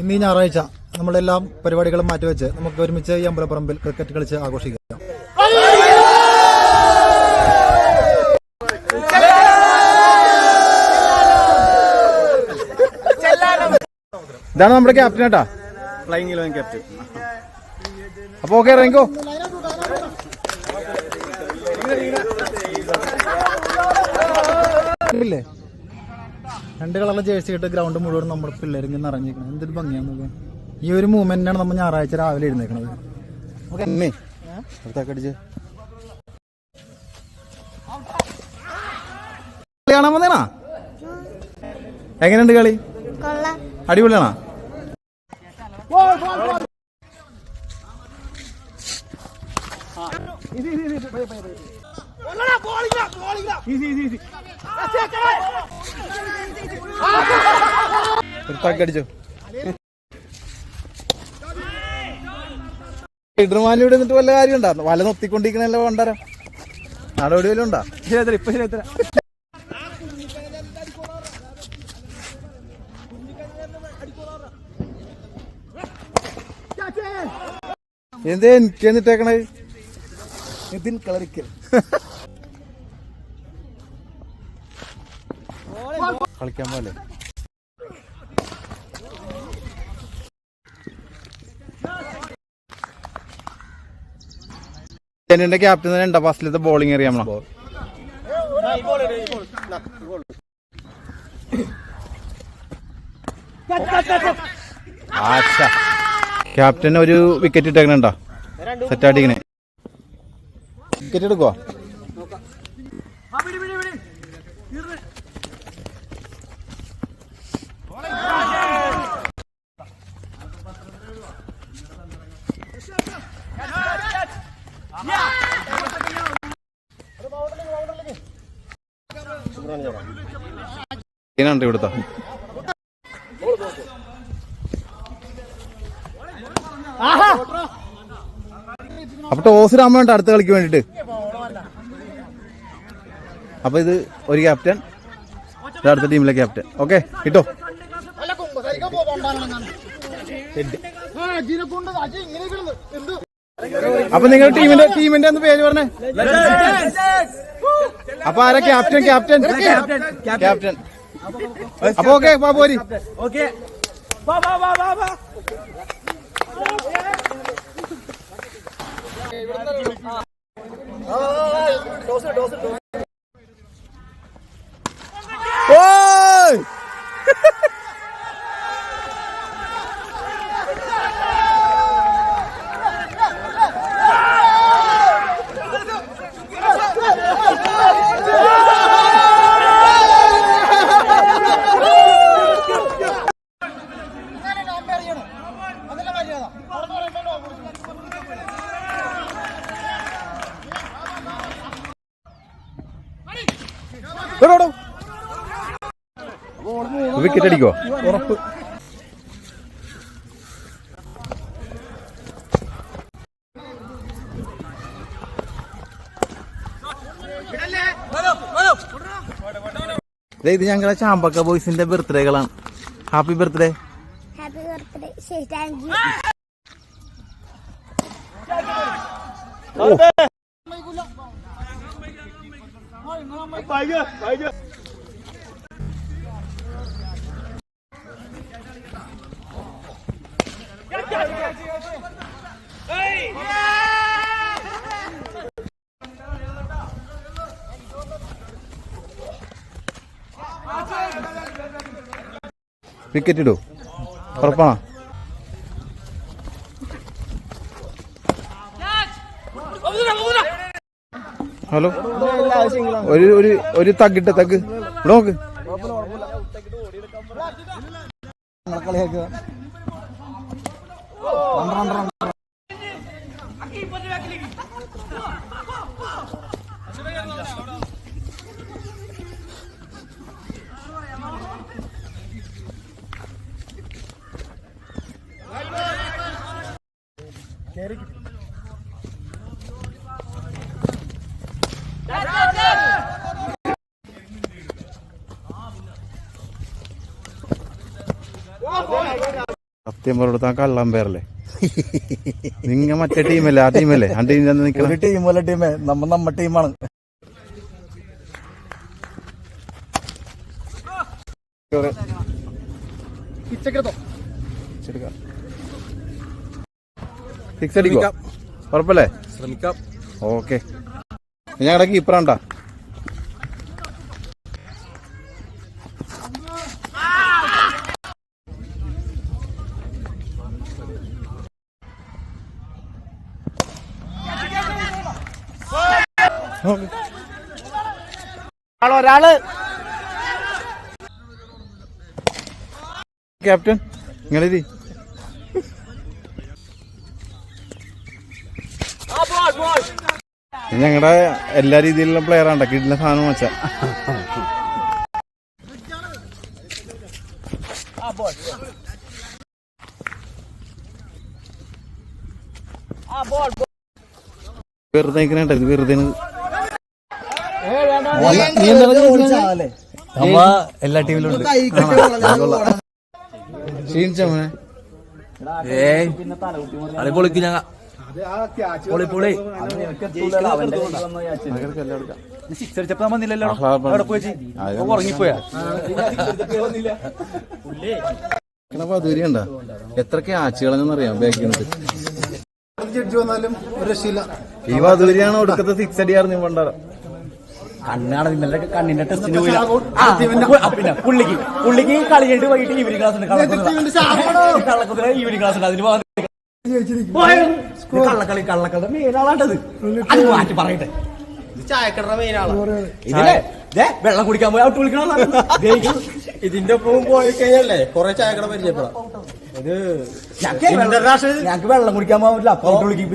ഇന്ന് ഈ ഞായറാഴ്ച നമ്മളെല്ലാം പരിപാടികളും മാറ്റിവെച്ച് നമുക്ക് ഒരുമിച്ച് ഈ അമ്പലപ്പറമ്പിൽ ക്രിക്കറ്റ് കളിച്ച് ആഘോഷിക്കാം. ഇതാണ് നമ്മുടെ ക്യാപ്റ്റൻ കേട്ടാ, ഫ്ലൈയിങ് 11 ക്യാപ്റ്റൻ. അപ്പൊ ഓക്കെ, ഇറങ്ങിക്കോ. ഇല്ലേ, 2 കളറിലെ ജേഴ്സി ഇട്ട് ഗ്രൗണ്ട് മുഴുവൻ നമ്മുടെ പിള്ളേർ ഇങ്ങനെ നിറഞ്ഞിരിക്കണം. എന്തൊരു ഭംഗിയാന്നൊക്കെ. ഈ ഒരു മൂവ്മെന്റാണ് നമ്മൾ ഞായറാഴ്ച രാവിലെ ഇരുന്നേക്കണത്. കാണാൻ വന്നേണാ? എങ്ങനെയുണ്ട് കളി? അടിപൊളിയാണോ? അടിച്ചോ. ഇടർമാലി ഇവിടെ നിന്നിട്ട് വല്ല കാര്യം ഉണ്ടാ? വല നൊത്തിക്കൊണ്ടിരിക്കണല്ലോ കൊണ്ടാരോ. നാടോടി വല്ല ഉണ്ടാ? ഇപ്പൊ ശരി. എന്തേ എനിക്ക് എന്നിട്ടേക്കണേ? ഇതിൽ കളറിക്കൽ കളിക്കാൻ പോലെ. ചെന്നൈന്റെ ക്യാപ്റ്റൻ തന്നെ ഉണ്ടോ ഫസ്റ്റിലത്തെ ബോളിംഗ് അറിയാമോ? ക്യാപ്റ്റൻ ഒരു വിക്കറ്റ് ഇട്ടേക്കണുണ്ടോ? സെറ്റാട്ടിക്കണേ. വിക്കറ്റ് എടുക്കുവോ? ഇവിടുത്തെ അപ്പൊ ടോസ് ഇടാൻ വേണ്ട അടുത്ത കളിക്ക് വേണ്ടിട്ട്. അപ്പൊ ഇത് ഒരു ക്യാപ്റ്റൻ, അടുത്ത ടീമിലെ ക്യാപ്റ്റൻ. ഓക്കെ, കിട്ടോ. അപ്പൊ നിങ്ങൾ ടീമിന്റെ ഒന്ന് പേര് പറഞ്ഞേ. അപ്പൊ ആരാ ക്യാപ്റ്റൻ? ക്യാപ്റ്റൻ. അപ്പൊ ഓക്കെ, പോരി. വിക്കറ്റ് അടിക്കോ? ഉറപ്പ്. ഇത് ഞങ്ങളെ ചാമ്പക്ക ബോയ്സിന്റെ ബർത്ത്ഡേകളാണ്. Happy birthday. വിക്കറ്റ് ഇടൂ, ഉറപ്പാണോ? ഹലോ, ഒരു തഗ്ഗിട്ട തഗ് നോക്ക്. കളിയാക്കുക. സത്യം പറഞ്ഞ കള്ളമ്പേരല്ലേ നിങ്ങ മറ്റേ ടീമല്ലേ ആ ടീമല്ലേ ആ ടീമിൽ നിൽക്കുന്ന ഒരു ടീമല്ല ടീമേ നമ്മ ടീമാണ്. സിക്സ് അടിക്കോ ഉറപ്പല്ലേ? ശ്രമിക്കാം. ഓക്കെ ഞങ്ങളുടെ കീപ്പറാണ്ടാ. ഒരാള് ക്യാപ്റ്റൻ നിങ്ങളിരി ഞങ്ങളുടെ എല്ലാ രീതിയിലുള്ള പ്ലെയർ ആണ്ട കിട്ടുന്ന സാധനം വെച്ചാ വെറുതെ നിൽക്കണേണ്ട ഇത് വെറുതെ എല്ലാ ടീമിലും ഉണ്ട്. ക്ഷീണിച്ച മോനെ പൊളിക്കും ഞങ്ങ സിക്സ് അടിച്ചപ്പോ വന്നില്ലല്ലോ. ഉറങ്ങിപ്പോയാ പതൂരിയുണ്ട എത്ര ക്യാച്ചുകളെന്നറിയാം ബാക്കിൽ നിന്നിട്ട്. ജഡ്ജ് വന്നാലും ഒരു രക്ഷയില്ല. ഈ പതൂരിയാണ് ഒടുക്കത്തെ സിക്സ് അടിയായിരുന്നു പണ്ടാറ. കണ്ണാണ് ഇന്നലെ കണ്ണിന്റെ ടെസ്റ്റിന് പോയില്ല. പിന്നെ പുള്ളിക്ക് കളി കഴിഞ്ഞിട്ട് വൈകിട്ട് ഈവനിങ് ക്ലാസ് ഉണ്ട്. കള്ളക്കുതിര ഈവനിങ് ക്ലാസ് ഉണ്ട്. അതിന് കള്ളക്കളി മെയിനാളാണ്ടത്. അത് മാറ്റി പറയട്ടെ. ചായക്കട മെയിനാളാണ് ഇതിലെ വെള്ളം കുടിക്കാൻ പോയി ഔട്ട് വിളിക്കണ ഇതിന്റെ ഒപ്പം പോയി കഴിഞ്ഞല്ലേ കൊറേ ചായക്കട പരിചയപ്പെടാം. ഇത് ഞങ്ങക്ക് വെള്ളം കുടിക്കാൻ പോകാൻ പറ്റില്ല. ഔട്ട് വിളിക്കും